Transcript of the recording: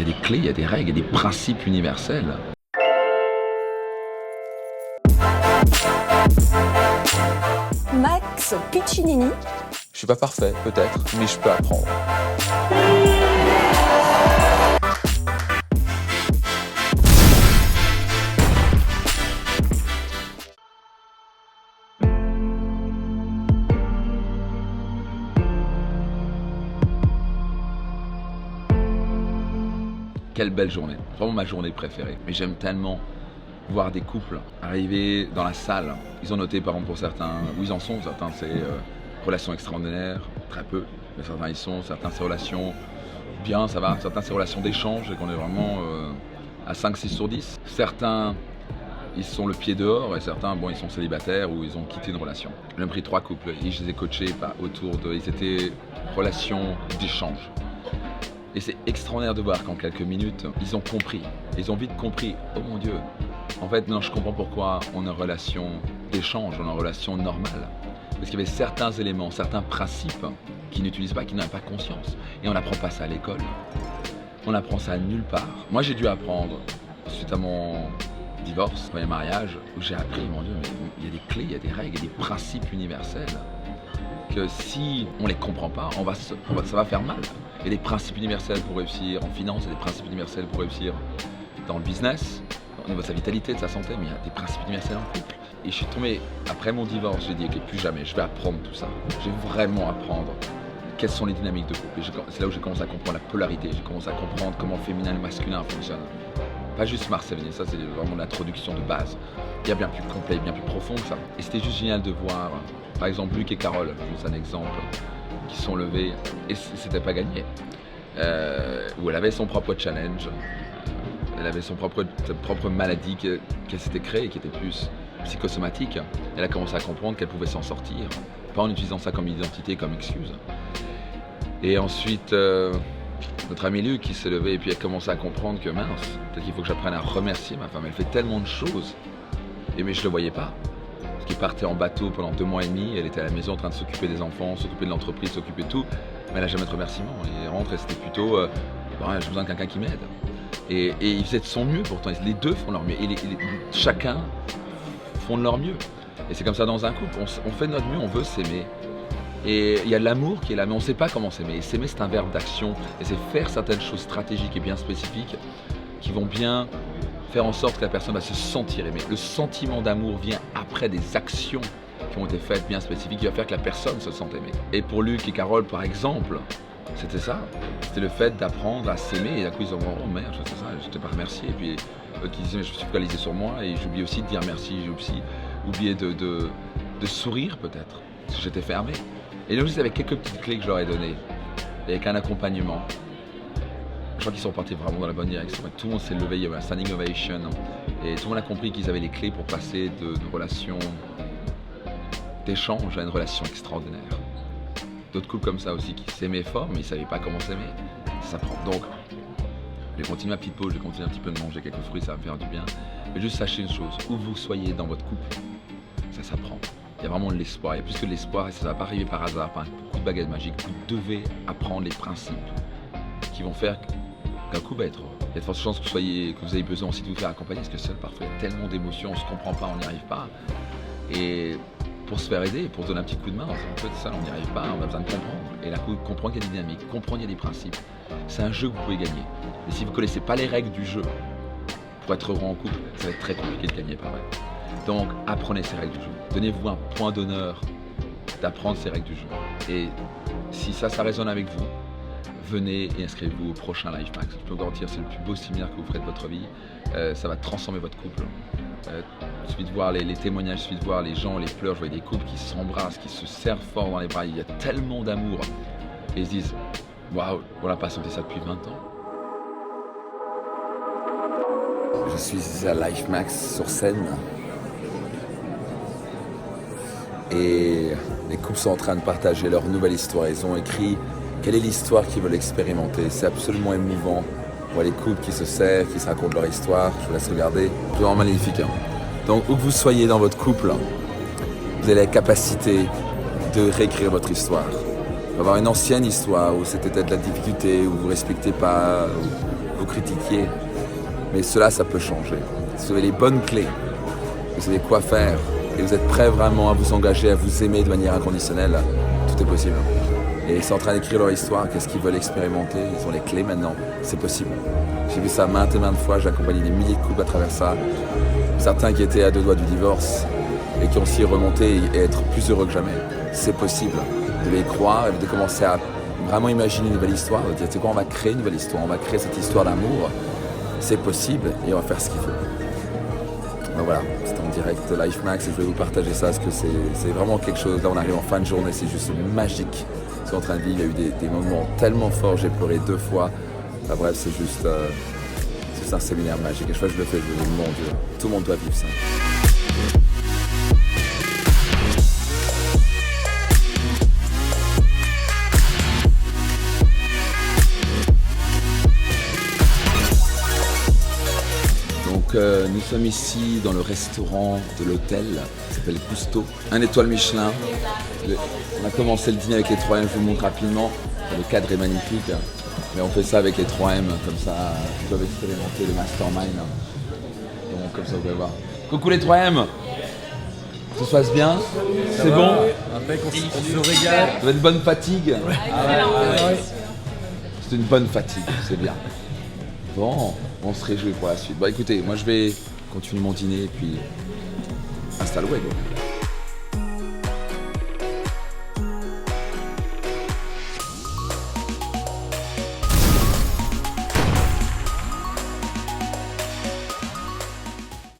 y a des clés, il y a des règles, il y a des principes universels. Max Piccinini. Je suis pas parfait, peut-être, mais je peux apprendre. Quelle belle journée, vraiment ma journée préférée. Mais j'aime tellement voir des couples arriver dans la salle. Ils ont noté par exemple pour certains où ils en sont, certains c'est relations extraordinaires, très peu, mais certains ils sont, certains c'est relations bien, ça va, certains c'est relations d'échange et qu'on est vraiment à 5-6 sur 10. Certains ils sont le pied dehors et certains bon ils sont célibataires ou ils ont quitté une relation. J'ai pris 3 couples et je les ai coachés autour de, ils étaient relations d'échange. Et c'est extraordinaire de voir qu'en quelques minutes, ils ont compris. Ils ont vite compris, oh mon Dieu, en fait, non, je comprends pourquoi on est en relation d'échange, on est en relation normale. Parce qu'il y avait certains éléments, certains principes qu'ils n'utilisent pas, qu'ils n'ont pas conscience. Et on n'apprend pas ça à l'école. On apprend ça nulle part. Moi, j'ai dû apprendre, suite à mon divorce, premier mariage, où j'ai appris, mon Dieu, mais il y a des clés, il y a des règles, il y a des principes universels. Que si on ne les comprend pas, ça va faire mal. Il y a des principes universels pour réussir en finance, il y a des principes universels pour réussir dans le business, au niveau de sa vitalité, de sa santé, mais il y a des principes universels en couple. Et je suis tombé, après mon divorce, j'ai dit ok, plus jamais, je vais apprendre tout ça. Je vais vraiment apprendre quelles sont les dynamiques de couple. Et c'est là où j'ai commencé à comprendre la polarité, j'ai commencé à comprendre comment le féminin et le masculin fonctionnent. Pas juste Mars et Vénus, ça c'est vraiment l'introduction de base. Il y a bien plus complet, bien plus profond que ça. Et c'était juste génial de voir, par exemple, Luc et Carole, juste un exemple, qui sont levés et c'était pas gagné. Où elle avait son propre challenge, elle avait sa propre maladie qu'elle s'était créée, qui était plus psychosomatique. Elle a commencé à comprendre qu'elle pouvait s'en sortir, pas en utilisant ça comme identité, comme excuse. Et ensuite, notre ami Luc qui s'est levé et puis a commencé à comprendre que mince, peut-être qu'il faut que j'apprenne à remercier ma femme. Elle fait tellement de choses, mais je le voyais pas. Parce qu'il partait en bateau pendant 2 mois et demi, elle était à la maison en train de s'occuper des enfants, s'occuper de l'entreprise, s'occuper de tout, mais elle n'a jamais de remerciements. Et elle rentre et c'était plutôt, j'ai besoin de quelqu'un qui m'aide. Et il faisait de son mieux pourtant, les deux font leur mieux, et chacun font de leur mieux. Et c'est comme ça dans un couple, on fait de notre mieux, on veut s'aimer. Et il y a de l'amour qui est là, mais on ne sait pas comment s'aimer. Et s'aimer, c'est un verbe d'action, et c'est faire certaines choses stratégiques et bien spécifiques qui vont bien faire en sorte que la personne va se sentir aimée. Le sentiment d'amour vient après des actions qui ont été faites bien spécifiques, qui va faire que la personne se sente aimée. Et pour Luc et Carole, par exemple, c'était ça. C'était le fait d'apprendre à s'aimer. Et d'un coup, ils ont dit, oh merde, c'est ça, je t'ai pas remercié. Et puis, qui disaient, mais je me suis focalisé sur moi et j'oublie aussi de dire merci. J'ai aussi oublié de sourire peut-être, parce que j'étais fermé. Et donc, avec quelques petites clés que je leur ai données, et avec un accompagnement, je crois qu'ils sont partis vraiment dans la bonne direction. Tout le monde s'est levé, il y avait un standing ovation. Et tout le monde a compris qu'ils avaient les clés pour passer de relations d'échange à une relation extraordinaire. D'autres couples comme ça aussi qui s'aimaient fort, mais ils ne savaient pas comment s'aimer. Ça s'apprend. Donc, je vais continuer ma petite pause, je vais continuer un petit peu de manger quelques fruits, ça va me faire du bien. Mais juste sachez une chose, où vous soyez dans votre couple, ça s'apprend. Il y a vraiment de l'espoir, il y a plus que de l'espoir et ça ne va pas arriver par hasard, par un coup de baguette magique. Vous devez apprendre les principes qui vont faire qu'un couple va être heureux. Il y a de fortes chances que vous ayez besoin aussi de vous faire accompagner, parce que seul parfois il y a tellement d'émotions, on ne se comprend pas, on n'y arrive pas. Et pour se faire aider, pour donner un petit coup de main, en fait seul on n'y arrive pas, on a besoin de comprendre. Et là, comprendre qu'il y a des dynamiques, comprendre qu'il y a des principes. C'est un jeu que vous pouvez gagner. Et si vous ne connaissez pas les règles du jeu, pour être heureux en couple, ça va être très compliqué de gagner par vrai. Donc apprenez ces règles du jeu. Donnez-vous un point d'honneur d'apprendre ces règles du jeu. Et si ça résonne avec vous, venez et inscrivez-vous au prochain Life Max. Je peux vous garantir, c'est le plus beau séminaire que vous ferez de votre vie. Ça va transformer votre couple. Il suffit de voir les témoignages, il suffit de voir les gens, les pleurs. Je vois des couples qui s'embrassent, qui se serrent fort dans les bras. Il y a tellement d'amour. Et ils se disent, waouh, on n'a pas senti ça depuis 20 ans. Je suis à Life Max sur scène. Et les couples sont en train de partager leur nouvelle histoire. Ils ont écrit quelle est l'histoire qu'ils veulent expérimenter. C'est absolument émouvant. On voit les couples qui se serrent, qui se racontent leur histoire. Je vous laisse regarder. C'est vraiment magnifique. Hein. Donc, où que vous soyez dans votre couple, vous avez la capacité de réécrire votre histoire. Vous pouvez avoir une ancienne histoire où c'était peut-être la difficulté, où vous ne respectez pas, où vous critiquiez. Mais cela, ça peut changer. Si vous avez les bonnes clés, vous savez quoi faire, et vous êtes prêt vraiment à vous engager, à vous aimer de manière inconditionnelle, tout est possible. Et ils sont en train d'écrire leur histoire, qu'est-ce qu'ils veulent expérimenter, ils ont les clés maintenant, c'est possible. J'ai vu ça maintes et maintes fois, j'ai accompagné des milliers de couples à travers ça. Certains qui étaient à 2 doigts du divorce et qui ont aussi remonté et être plus heureux que jamais. C'est possible. Vous devez y croire et vous devez commencer à vraiment imaginer une nouvelle histoire, de dire, c'est quoi, on va créer une nouvelle histoire, on va créer cette histoire d'amour. C'est possible et on va faire ce qu'il faut. Donc voilà, c'était en direct de Life Max et je voulais vous partager ça parce que c'est vraiment quelque chose. Là, on arrive en fin de journée, c'est juste magique. Ce qu'on est en train de vivre, il y a eu des moments tellement forts, j'ai pleuré 2 fois. Enfin, bref, c'est juste un séminaire magique. Et je le fais, je me dis, mon Dieu, tout le monde doit vivre ça. Nous sommes ici dans le restaurant de l'hôtel qui s'appelle Cousteau, 1 étoile Michelin. On a commencé le dîner avec les 3M, je vous montre rapidement. Le cadre est magnifique, mais on fait ça avec les 3M, comme ça ils peuvent expérimenter le mastermind. Donc comme ça vous pouvez voir. Coucou les 3M, tout se passe bien? C'est bon? On se régale. Vous avez une bonne fatigue? C'est une bonne fatigue, c'est bien. Bon, on se réjouit pour la suite. Bon écoutez, moi je vais continuer mon dîner et puis installe-vous.